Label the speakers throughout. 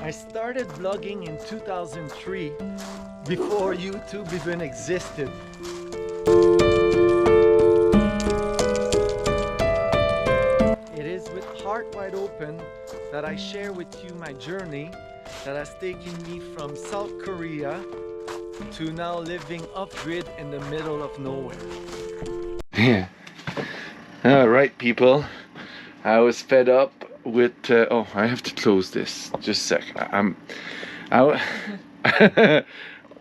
Speaker 1: I started vlogging in 2003, before YouTube even existed. It is with heart wide open that I share with you my journey that has taken me from South Korea to now living off-grid in the middle of nowhere.
Speaker 2: Yeah. All right, people. I was fed up with. Oh, I have to close this. Just a sec.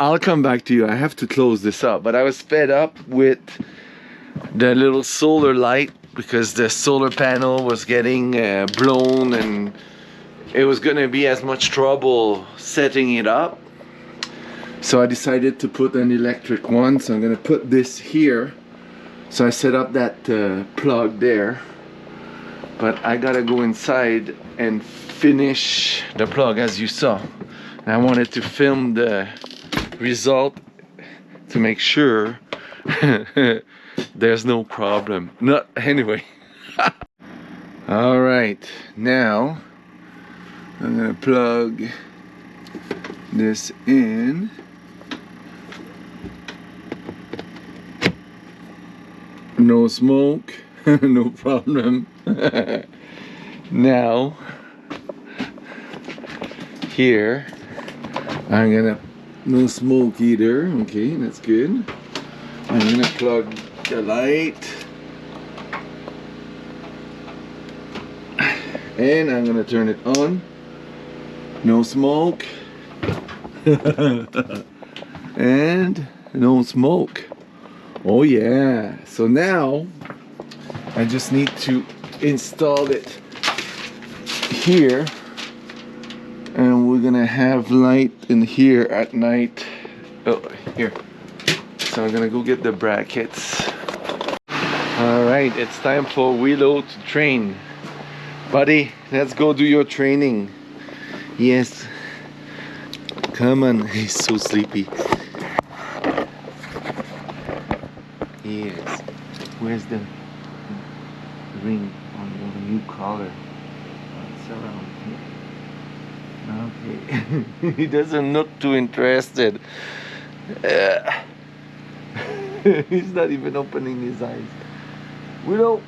Speaker 2: I'll come back to you. I have to close this up. But I was fed up with the little solar light because the solar panel was getting blown, and it was gonna be as much trouble setting it up. So I decided to put an electric one. So I'm gonna put this here. So I set up that plug there. But I gotta go inside and finish the plug, as you saw. And I wanted to film the result to make sure there's no problem. No, anyway. All right, now I'm gonna plug this in. No smoke. No problem. Now here I'm gonna no smoke either. Okay, that's good. I'm gonna plug the light and I'm gonna turn it on. No smoke. And no smoke. Oh yeah. So now I just need to install it here, and we're gonna have light in here at night. Oh, here. So I'm gonna go get the brackets. All right, it's time for Willow to train. Buddy, let's go do your training. Yes. Come on, he's so sleepy. Yes. Where's the ring on the new collar? It's around here. Okay. He doesn't look too interested. He's not even opening his eyes. Willow.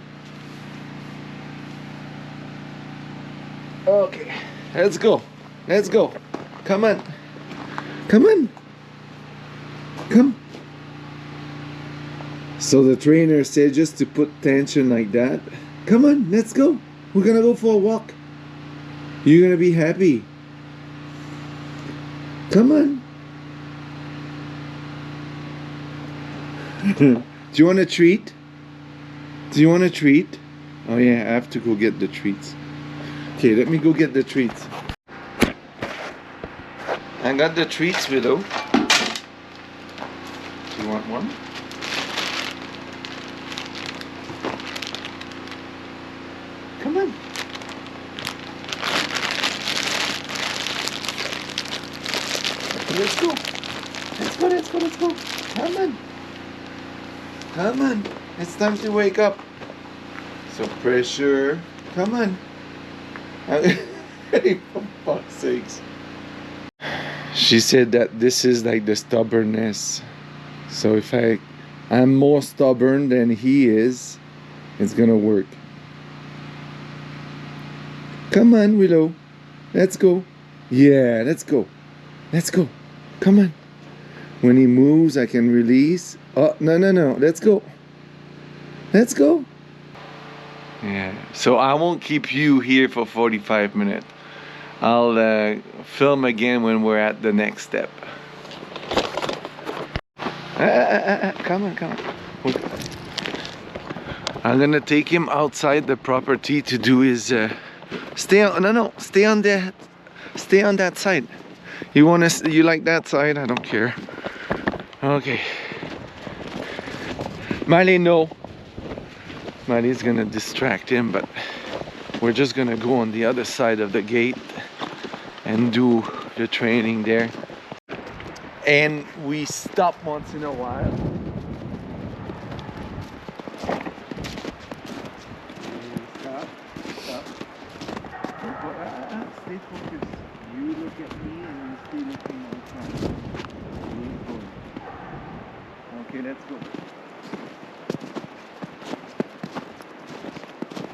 Speaker 2: Okay. Let's go. Let's go. Come on. Come on. Come. So the trainer said just to put tension like that. Come on, let's go. We're gonna go for a walk. You're gonna be happy. Come on. Do you want a treat? Do you want a treat? Oh yeah, I have to go get the treats. Okay, let me go get the treats. I got the treats, Willow. Do you want one? Come on. Let's go. Let's go, let's go, let's go. Come on. Come on. It's time to wake up. So pressure. Come on. Hey, for fuck's sakes. She said that this is like the stubbornness. So if I'm more stubborn than he is, it's gonna work. Come on, Willow. Let's go. Yeah, let's go. Let's go. Come on. When he moves, I can release. Oh, no, no, no. Let's go. Let's go. Yeah. So I won't keep you here for 45 minutes. I'll film again when we're at the next step. Come on, come on. I'm gonna take him outside the property to do his... Stay on, no, stay on that side. You like that side? I don't care. Okay. Miley, no. Miley's gonna distract him, but we're just gonna go on the other side of the gate and do the training there. And we stop once in a while. Stop. Stay focused. You look look at me and you stay looking outside. Keep going. Okay, let's go.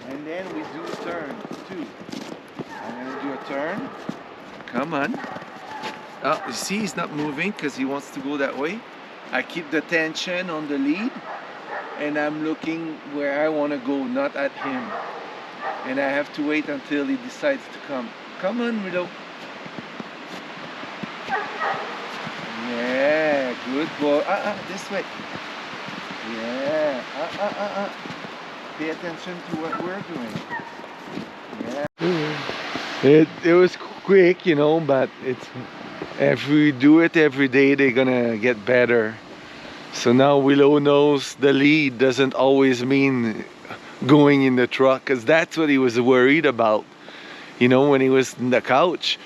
Speaker 2: And then we do turns too. I'm gonna do a turn. Come on. Oh, you see he's not moving because he wants to go that way. I keep the tension on the lead and I'm looking where I want to go, not at him. And I have to wait until he decides to come. Come on, Willow. Yeah, good boy. This way. Yeah. Pay attention to what we're doing. Yeah. It was quick, you know, but it's if we do it every day, they're gonna get better. So now Willow knows the lead doesn't always mean going in the truck, because that's what he was worried about. You know, when he was in the couch,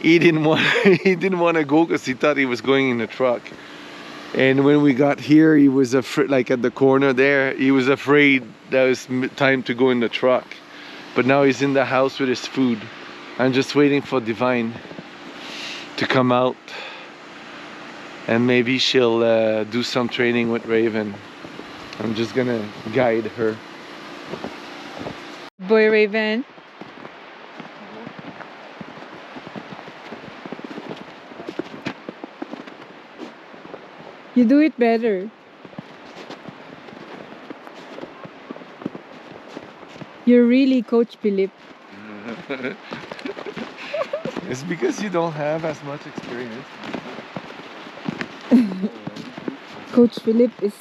Speaker 2: he didn't want to go because he thought he was going in the truck. And when we got here, he was afraid, like at the corner there, he was afraid that it was time to go in the truck. But now he's in the house with his food. I'm just waiting for Divine to come out, and maybe she'll do some training with Raven. I'm just gonna guide her.
Speaker 3: Boy Raven. You do it better. You're really Coach Philip.
Speaker 2: It's because you don't have as much experience.
Speaker 3: Coach Philip is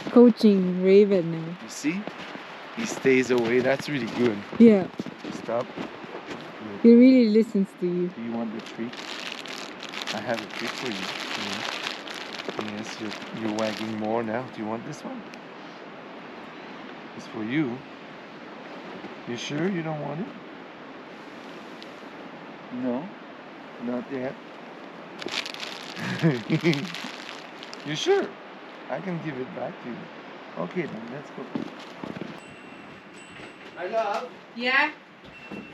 Speaker 3: coaching Raven now.
Speaker 2: You see? He stays away. That's really good.
Speaker 3: Yeah.
Speaker 2: Stop.
Speaker 3: He really listens to you.
Speaker 2: Do you want the treat? I have a treat for you. Yes, you're wagging more now. Do you want this one? It's for you. You sure you don't want it? No, not yet. You sure? I can give it back to you. Okay then, let's go. My love.
Speaker 3: Yeah?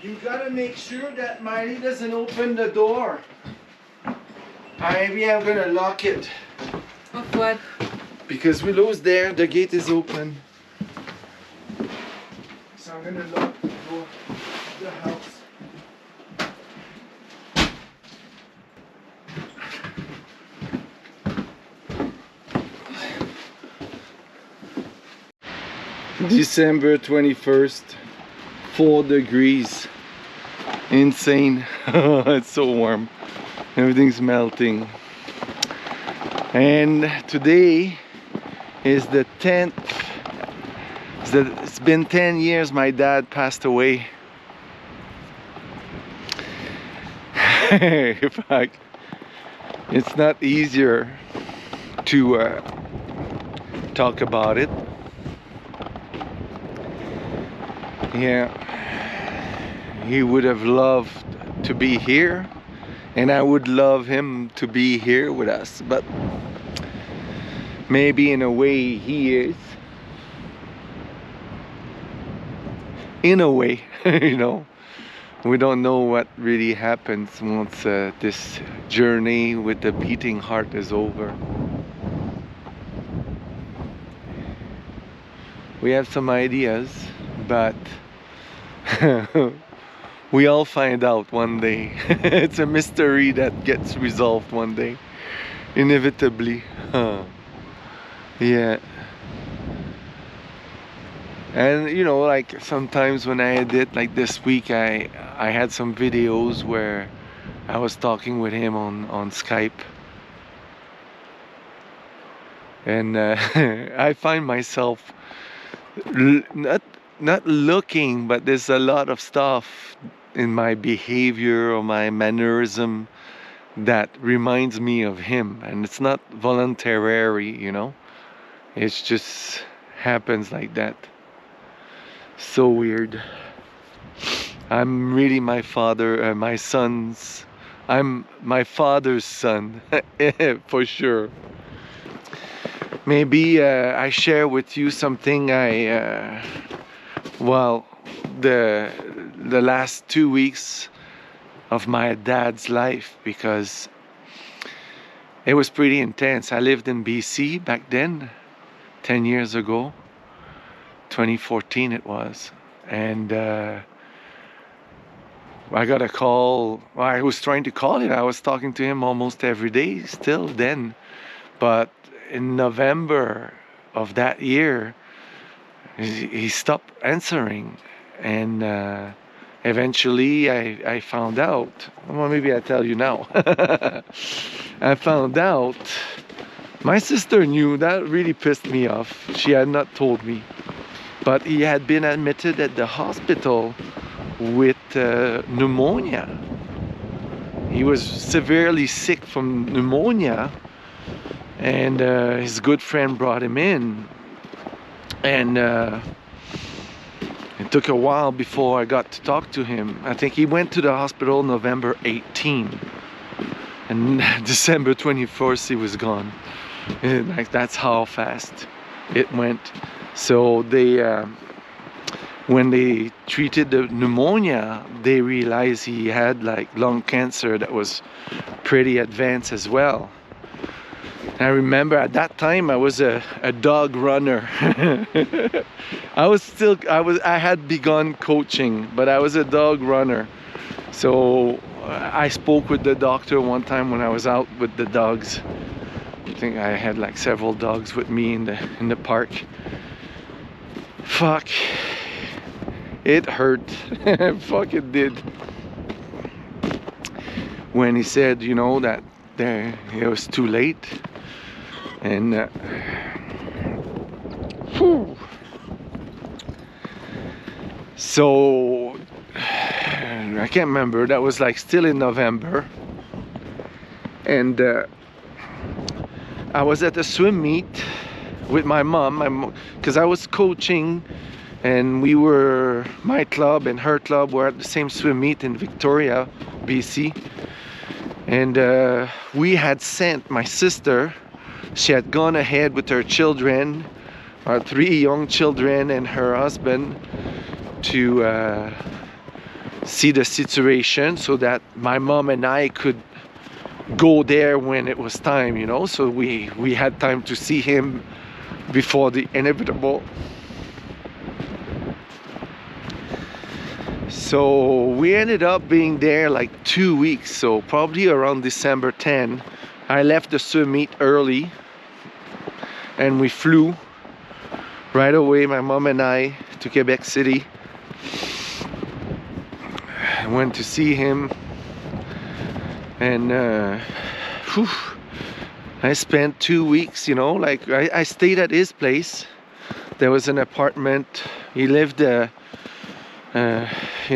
Speaker 2: You gotta make sure that Miley doesn't open the door. Maybe I'm gonna lock it.
Speaker 3: Of what?
Speaker 2: Because Willow's there, the gate is open. So I'm gonna lock the door of the house. December 21st, 4 degrees. Insane. It's so warm. Everything's melting. And today is the 10th. It's been 10 years my dad passed away. In fact, it's not easier to talk about it. Yeah, he would have loved to be here, and I would love him to be here with us, but maybe in a way he is. In a way, you know, we don't know what really happens once this journey with the beating heart is over. We have some ideas, but we all find out one day. It's a mystery that gets resolved one day, inevitably. Yeah. And you know, like sometimes when I edit, like this week I had some videos where I was talking with him on Skype, and I find myself not looking, but there's a lot of stuff in my behavior or my mannerism that reminds me of him, and it's not voluntary, you know, it's just happens like that. So weird. I'm really my father, my son's, I'm my father's son. For sure. Maybe I share with you something well, the last 2 weeks of my dad's life, because it was pretty intense. I lived in BC back then, 10 years ago, 2014 it was. And I got a call. Well, I was trying to call it. I was talking to him almost every day still then. But in November of that year, he stopped answering. And eventually I found out. Well, maybe I tell you now. I found out. My sister knew. That really pissed me off. She had not told me. But he had been admitted at the hospital with pneumonia. He was severely sick from pneumonia, and his good friend brought him in, and it took a while before I got to talk to him. I think he went to the hospital November 18, and December 21st he was gone. And like, that's how fast it went. So they when they treated the pneumonia, they realized he had like lung cancer that was pretty advanced as well. I remember at that time I was a dog runner. I had begun coaching, but I was a dog runner. So I spoke with the doctor one time when I was out with the dogs. I think I had like several dogs with me in the park. Fuck. It hurt. Fuck, it did. When he said, you know, that it was too late. And so I can't remember. That was like still in November. And I was at a swim meet with my mom, because I was coaching. And we were, my club and her club were at the same swim meet in Victoria, BC. And we had sent my sister, she had gone ahead with her children, our 3 young children and her husband, to see the situation so that my mom and I could go there when it was time, you know. So we had time to see him before the inevitable. So we ended up being there like 2 weeks, so probably around December 10. I left the swim meet early and we flew right away, my mom and I, to Quebec City. I went to see him, and I spent 2 weeks, you know, like I stayed at his place. There was an apartment. He lived in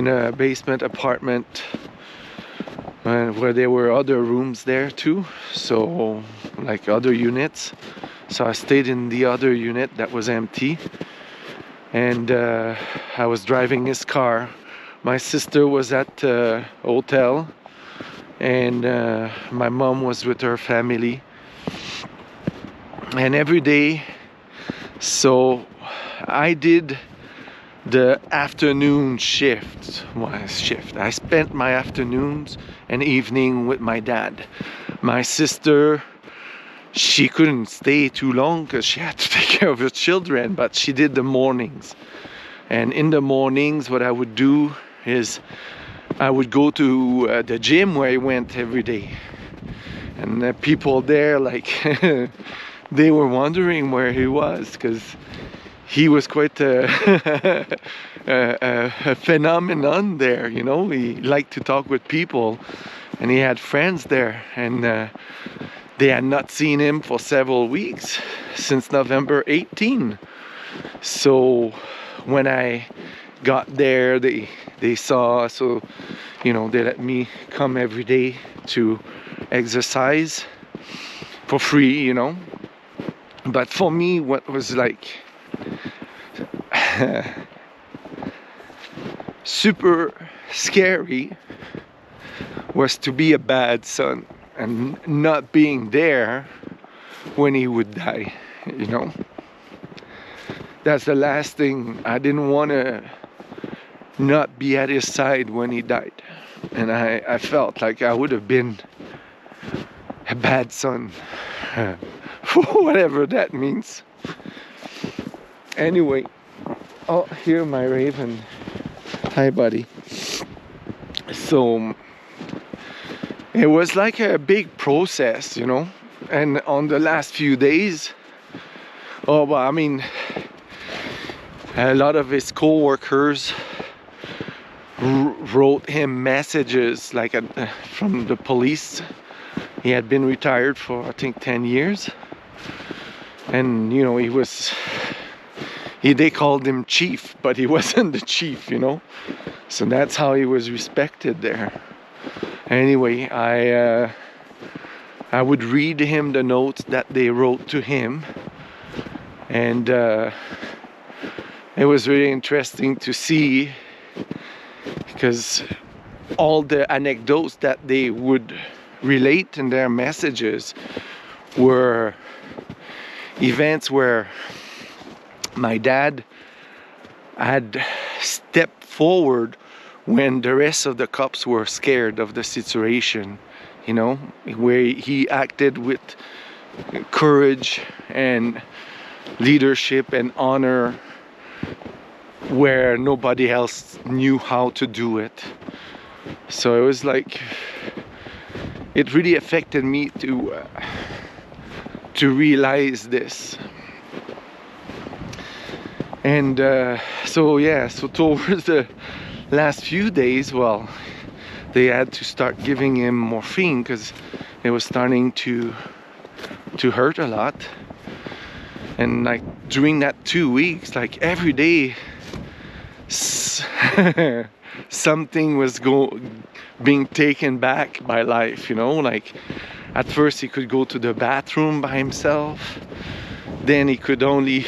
Speaker 2: a basement apartment where there were other rooms there too, so like other units. So I stayed in the other unit that was empty, and I was driving his car. My sister was at the hotel, and my mom was with her family. And every day, so I did the afternoon shift. I spent my afternoons and evening with my dad. My sister, she couldn't stay too long because she had to take care of her children, but she did the mornings. And in the mornings, what I would do is I would go to the gym where I went every day. And the people there, like, they were wondering where he was, because he was quite a phenomenon there, you know. He liked to talk with people, and he had friends there, and they had not seen him for several weeks, since November 18. So when I got there, they saw, so, you know, they let me come every day to exercise for free, you know. But for me, what was like super scary was to be a bad son and not being there when he would die, you know. That's the last thing. I didn't want to not be at his side when he died. and I felt like I would have been a bad son, whatever that means. Anyway, oh, here my raven. Hi, buddy. So it was like a big process, you know. And on the last few days, oh, well, I mean, a lot of his co-workers wrote him messages like from the police. He had been retired for, I think, 10 years. And, you know, they called him chief, but he wasn't the chief, you know. So that's how he was respected there. Anyway, I would read him the notes that they wrote to him. And it was really interesting to see, because all the anecdotes that they would relate in their messages were events where my dad had stepped forward when the rest of the cops were scared of the situation, you know, where he acted with courage and leadership and honor where nobody else knew how to do it. So it was like, it really affected me to realize this. And so yeah, so towards the last few days, well, they had to start giving him morphine because it was starting to hurt a lot. And like during that 2 weeks, like every day something was being taken back by life, you know. Like at first he could go to the bathroom by himself, then he could only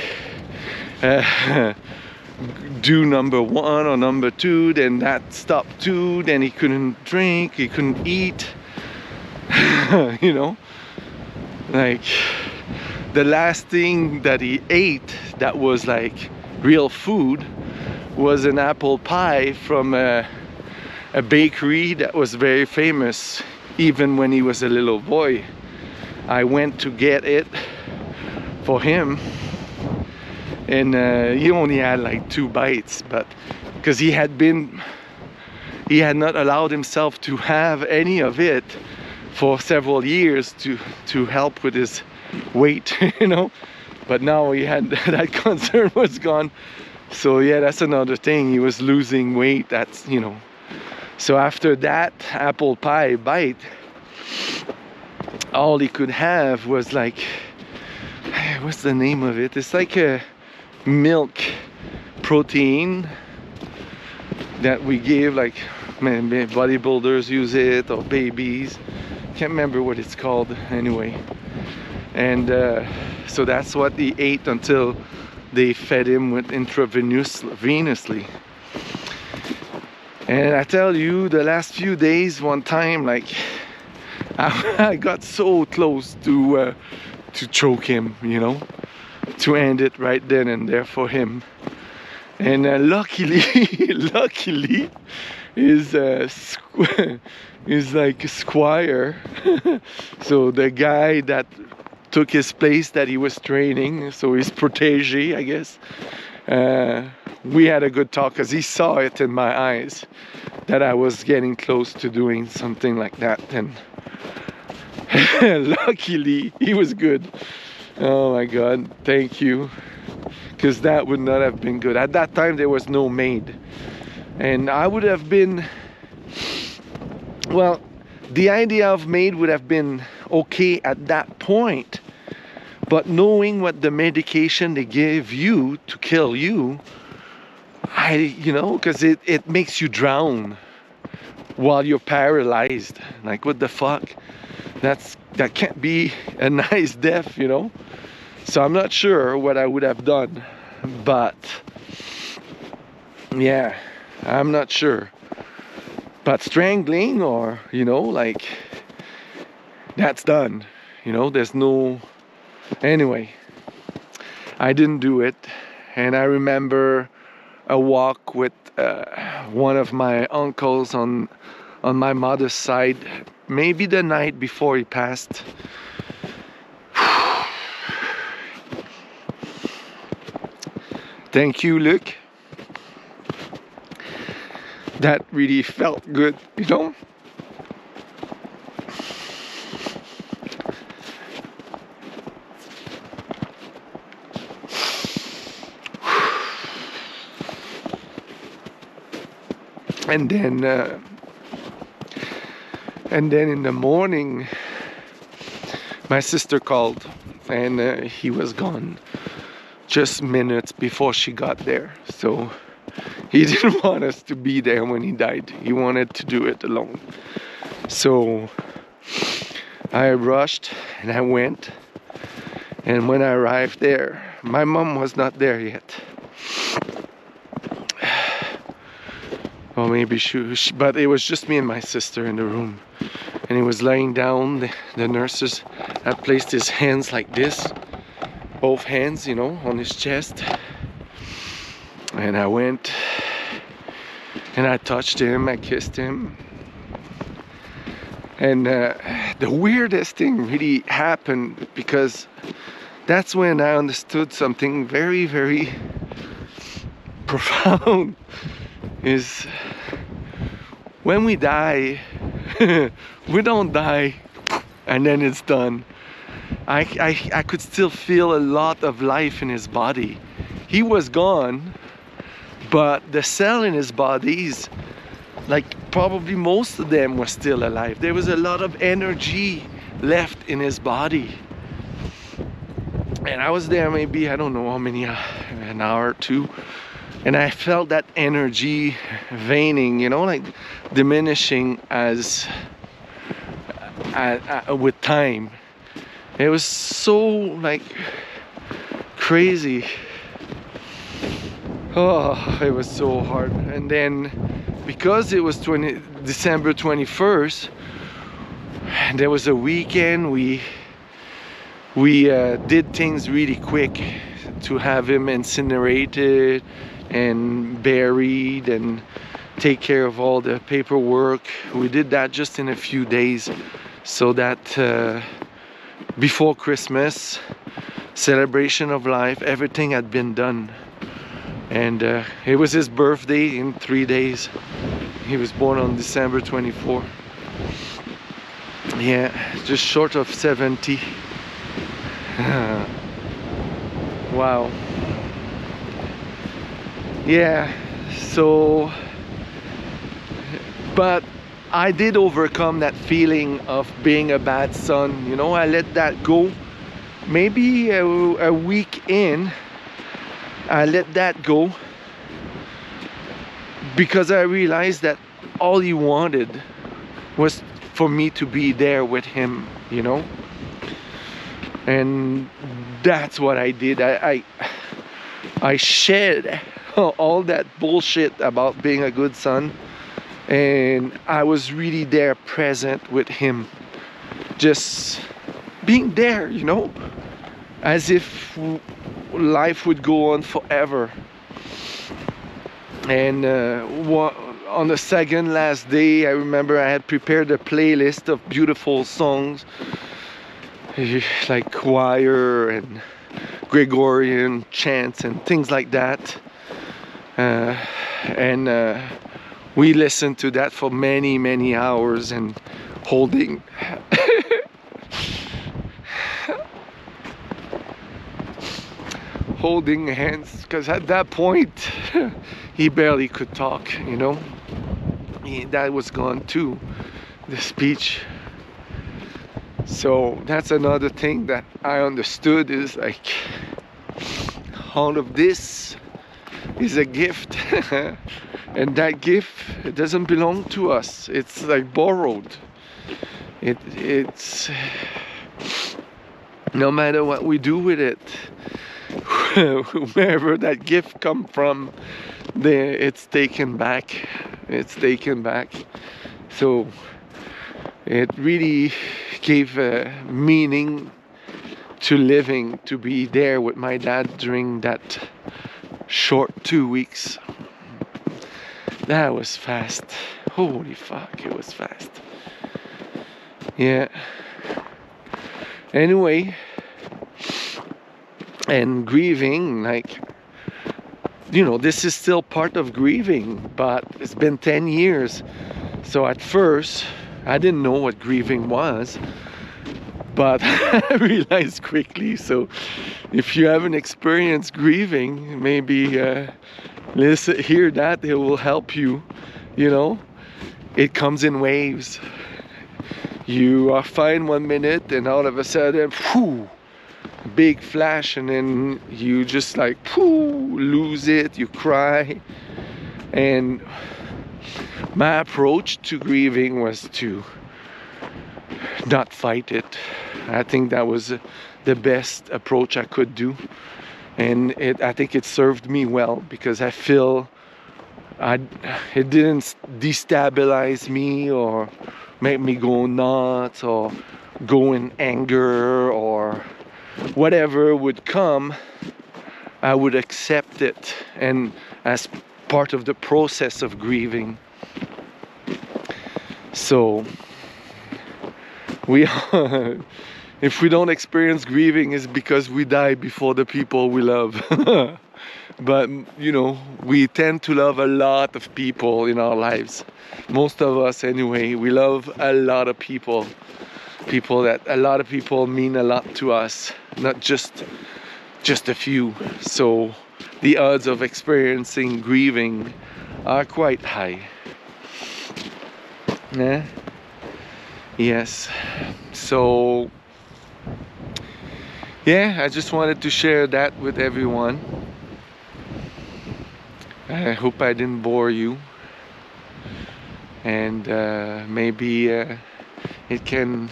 Speaker 2: do number 1 or number 2, then that stopped too, then he couldn't drink, he couldn't eat. You know, like the last thing that he ate that was like real food was an apple pie from a bakery that was very famous even when he was a little boy. I went to get it for him, and he only had like 2 bites, but because he had not allowed himself to have any of it for several years to help with his weight, you know. But now he had that concern was gone. So yeah, that's another thing, he was losing weight. That's, you know, so after that apple pie bite, all he could have was like, what's the name of it? It's like a milk protein that we give, like bodybuilders use it, or babies. Can't remember what it's called anyway. And so that's what he ate until they fed him with intravenously. And I tell you, the last few days, one time, like I got so close to choke him, you know, to end it right then and there for him. And luckily is like a squire. So the guy that took his place that he was training, so his protege, I guess, we had a good talk because he saw it in my eyes that I was getting close to doing something like that. And luckily he was good. Oh my God, thank you, because that would not have been good. At that time there was no maid, and I would have been, well, the idea of maid would have been okay at that point, but knowing what the medication they give you to kill you, you know, because it makes you drown while you're paralyzed. Like, what the fuck? That can't be a nice death, you know. So I'm not sure what I would have done, but yeah, I'm not sure. But strangling, or, you know, like, that's done, you know. There's no, anyway, I didn't do it. And I remember a walk with one of my uncles on on my mother's side, maybe the night before he passed. Thank you, Luke. That really felt good, you know? And then in the morning, my sister called, and he was gone just minutes before she got there. So he didn't want us to be there when he died. He wanted to do it alone. So I rushed and I went. And when I arrived there, my mom was not there yet. Or maybe but it was just me and my sister in the room. And he was laying down. The nurses had placed his hands like this, both hands, you know, on his chest. And I went and I touched him, I kissed him. And the weirdest thing really happened, because that's when I understood something very, very profound. Is when we die, we don't die and then it's done. I could still feel a lot of life in his body. He was gone, but the cell in his bodies, like probably most of them were still alive. There was a lot of energy left in his body. And I was there maybe, I don't know how many, an hour or two. And I felt that energy waning, you know, like diminishing as with time. It was so like crazy. Oh, it was so hard. And then because it was December 21st, and there was a weekend, we did things really quick to have him incinerated and buried and take care of all the paperwork. We did that just in a few days, so that before Christmas, celebration of life, everything had been done. And it was his birthday in 3 days. He was born on December 24. Yeah, just short of 70. Wow. Yeah, so, but I did overcome that feeling of being a bad son, you know. I let that go. Maybe a week in, I let that go, because I realized that all he wanted was for me to be there with him, you know. And that's what I did. I shed all that bullshit about being a good son, and I was really there, present with him, just being there, you know, as if life would go on forever. And on the second last day, I remember I had prepared a playlist of beautiful songs, like choir and Gregorian chants and things like that. And we listened to that for many, many hours, and holding holding hands, because at that point he barely could talk, you know. That was gone too, the speech. So that's another thing that I understood, is like, all of this is a gift. And that gift, it doesn't belong to us. It's like borrowed. It's no matter what we do with it, wherever that gift come from, it's taken back. It's taken back. So it really gave a meaning to living, to be there with my dad during that short 2 weeks. That was fast. Holy fuck, it was fast. Yeah. Anyway, and grieving, like, you know, this is still part of grieving, but it's been 10 years. So at first, I didn't know what grieving was, but I realized quickly. So if you haven't experienced grieving, maybe listen, hear that, it will help you. You know, it comes in waves. You are fine 1 minute, and all of a sudden, whew, big flash, and then you just like lose it, you cry. And my approach to grieving was to not fight it. I think that was the best approach I could do, and I think it served me well, because I feel it didn't destabilize me or make me go nuts or go in anger, or whatever would come, I would accept it, and as part of the process of grieving. So we if we don't experience grieving, it's because we die before the people we love. But you know, we tend to love a lot of people in our lives. Most of us anyway, we love a lot of people. A lot of people mean a lot to us, not just a few. So the odds of experiencing grieving are quite high. Yeah. Yes. So yeah, I just wanted to share that with everyone. I hope I didn't bore you, and maybe it can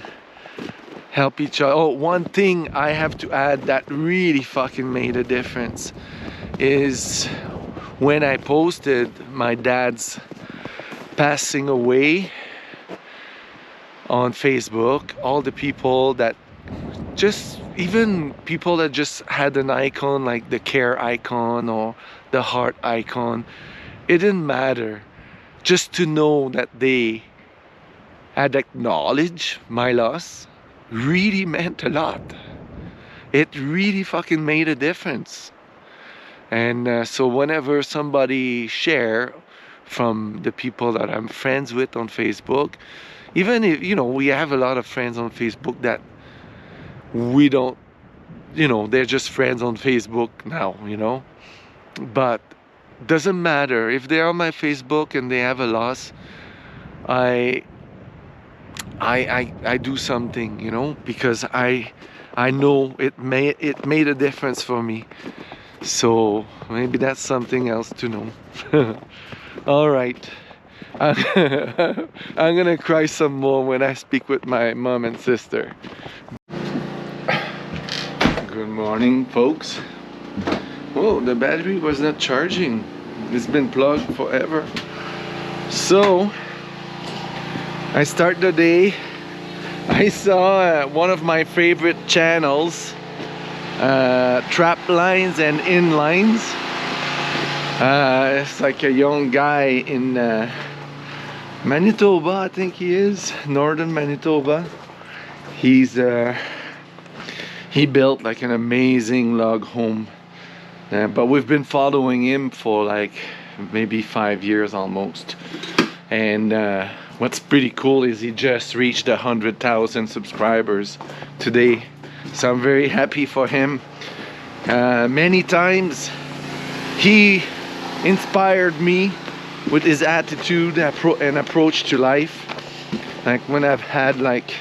Speaker 2: help each other. Oh, one thing I have to add that really fucking made a difference is when I posted my dad's passing away on Facebook. All the people that even people that just had an icon like the care icon or the heart icon, it didn't matter. Just to know that they had acknowledged my loss really meant a lot. It really fucking made a difference. And so whenever somebody share from the people that I'm friends with on Facebook, even if, you know, we have a lot of friends on Facebook that we don't, you know, they're just friends on Facebook now, you know. But doesn't matter if they're on my Facebook and they have a loss. I do something, you know, because I know it made a difference for me. So maybe that's something else to know. All right. I'm gonna cry some more when I speak with my mom and sister. Good morning, folks. Whoa, the battery was not charging. It's been plugged forever. So I start the day. I saw one of my favorite channels, trap lines and inlines. It's like a young guy in Manitoba, I think he is, northern Manitoba. He built like an amazing log home, but we've been following him for like maybe 5 years almost. And what's pretty cool is he just reached 100,000 subscribers today, so I'm very happy for him. Many times he inspired me with his attitude and approach to life. Like when I've had like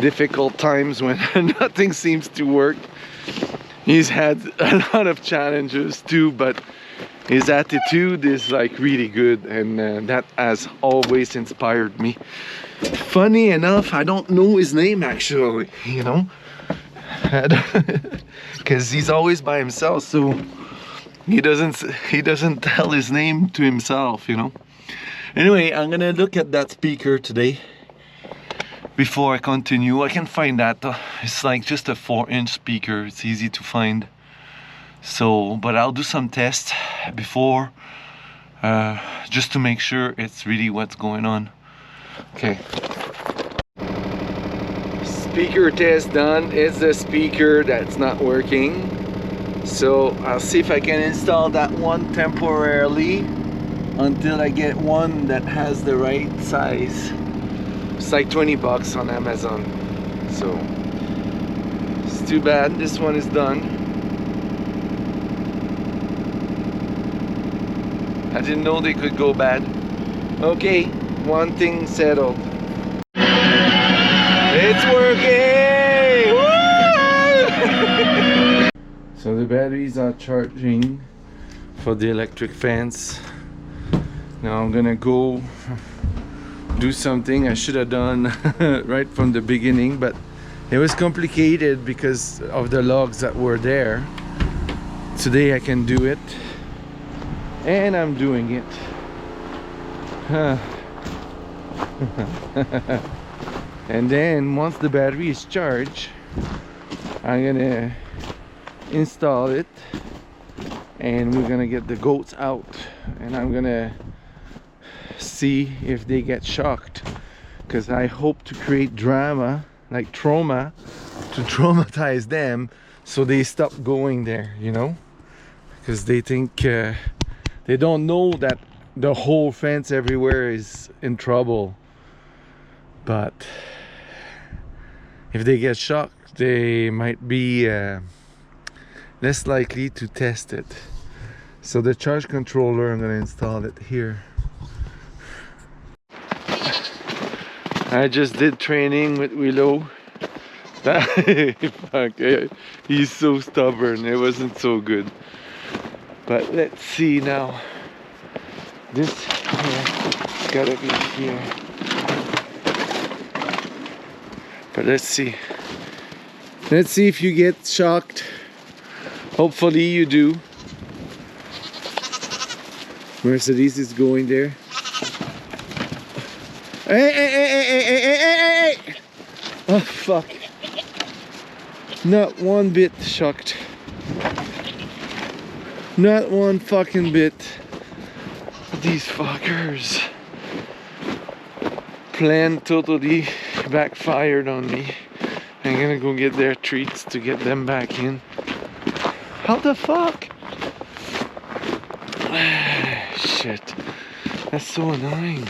Speaker 2: difficult times when nothing seems to work, he's had a lot of challenges too, but his attitude is like really good, and that has always inspired me. Funny enough, I don't know his name actually, you know, because he's always by himself, so he doesn't tell his name to himself, you know. Anyway, I'm gonna look at that speaker today before I continue. I can find that it's like just a 4-inch speaker. It's easy to find. So, but I'll do some tests before just to make sure it's really what's going on. Okay. Speaker test done. It's the speaker that's not working. So I'll see if I can install that one temporarily until I get one that has the right size. It's like 20 bucks on Amazon. So it's too bad this one is done. I didn't know they could go bad. Okay, one thing settled. It's working! Woo! So the batteries are charging for the electric fence. Now I'm gonna go do something I should have done right from the beginning, but it was complicated because of the logs that were there. Today I can do it, and I'm doing it. And then once the battery is charged, I'm gonna install it, and we're gonna get the goats out, and I'm gonna see if they get shocked, because I hope to create drama, like trauma, to traumatize them so they stop going there, you know, because they think they don't know that the whole fence everywhere is in trouble. But if they get shocked, they might be less likely to test it. So the charge controller, I'm gonna install it here. I just did training with Willow. Fuck, he's so stubborn. It wasn't so good. But let's see now. This it's gotta be here. But let's see. Let's see if you get shocked. Hopefully you do. Mercedes is going there. Hey! Oh fuck. Not one bit shocked. Not one fucking bit. These fuckers. Plan totally backfired on me. I'm gonna go get their treats to get them back in. How the fuck? Shit. That's so annoying.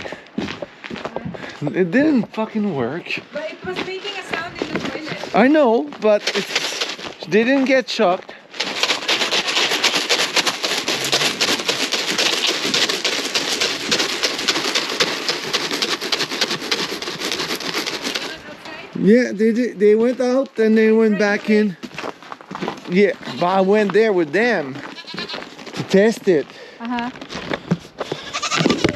Speaker 2: It didn't fucking work.
Speaker 3: But it was making a sound in the toilet.
Speaker 2: I know, but they didn't get shocked. Yeah, they did. They went out and they went back in. Yeah, but I went there with them to test it.
Speaker 3: Uh-huh.